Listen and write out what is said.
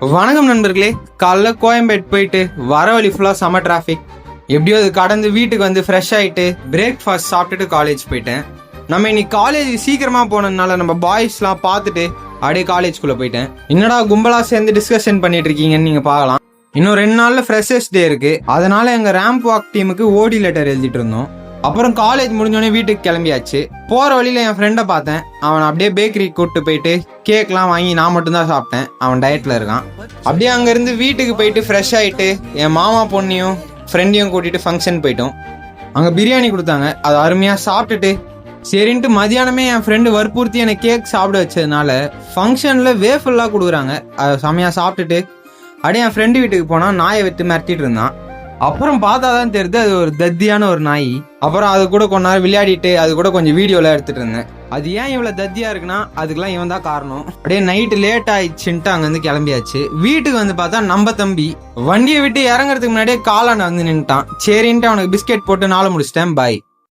வணக்கம் நண்பர்களே. காலைல கோயம்பேடு போயிட்டு வர வழி ஃபுல்லா செம டிராஃபிக். எப்படியோ அது கடந்து வீட்டுக்கு வந்து ஃப்ரெஷ் ஆயிட்டு பிரேக்ஃபாஸ்ட் சாப்பிட்டுட்டு காலேஜ் போயிட்டேன். நம்ம இன்னைக்கு காலேஜ் சீக்கிரமா போனதுனால நம்ம பாய்ஸ்லாம் பார்த்துட்டு அப்படியே காலேஜ்குள்ள போயிட்டேன். என்னடா கும்பலா சேர்ந்து டிஸ்கஷன் பண்ணிட்டு இருக்கீங்கன்னு நீங்க பார்க்கலாம். இன்னும் 2 நாள்ல ஃப்ரெஷர்ஸ் டே இருக்கு. அதனால எங்க ரேம்ப் வாக் டீமுக்கு ஓடி லெட்டர் எழுதிட்டு இருந்தோம். அப்புறம் காலேஜ் முடிஞ்சோடனே வீட்டுக்கு கிளம்பியாச்சு. போற வழியில என் ஃப்ரெண்டை பார்த்தேன். அவன் அப்படியே பேக்கரிக்கு கூப்பிட்டு போயிட்டு கேக்லாம் வாங்கி நான் மட்டும்தான் சாப்பிட்டேன். அவன் டயட்ல இருக்கான். அப்படியே அங்கேருந்து வீட்டுக்கு போயிட்டு ஃப்ரெஷ் ஆகிட்டு என் மாமா பொண்ணையும் ஃப்ரெண்டையும் கூட்டிட்டு ஃபங்க்ஷன் போயிட்டோம். அங்கே பிரியாணி கொடுத்தாங்க. அது அருமையாக சாப்பிட்டுட்டு சரின்ட்டு மதியானமே என் ஃப்ரெண்டு வற்புறுத்தி எனக்கு கேக் சாப்பிட வச்சதுனால ஃபங்க்ஷனில் வேஃபுல்லாக கொடுக்குறாங்க. அதை செமையாக சாப்பிட்டுட்டு அப்படியே என் ஃப்ரெண்டு வீட்டுக்கு போனால் நாயை விட்டு மிரட்டிட்டு இருந்தான். அப்புறம் பார்த்தா தான் தெரியுது அது ஒரு தத்தியான ஒரு நாய். அப்புறம் அது கூட கொஞ்ச நேரம் விளையாடிட்டு அது கூட கொஞ்சம் வீடியோலாம் எடுத்துட்டு இருந்தேன். அது ஏன் இவ்வளவு தத்தியா இருக்குன்னா அதுக்கெல்லாம் இவன் தான் காரணம். அப்படியே நைட்டு லேட் ஆயிடுச்சுன்ட்டு அங்க வந்து கிளம்பியாச்சு. வீட்டுக்கு வந்து பார்த்தா நம்ம தம்பி வண்டியை விட்டு இறங்குறதுக்கு முன்னாடியே காலான வந்து நின்ட்டான். சரின்ட்டு அவனுக்கு பிஸ்கெட் போட்டு நாளை முடிச்சிட்டேன். பாய்.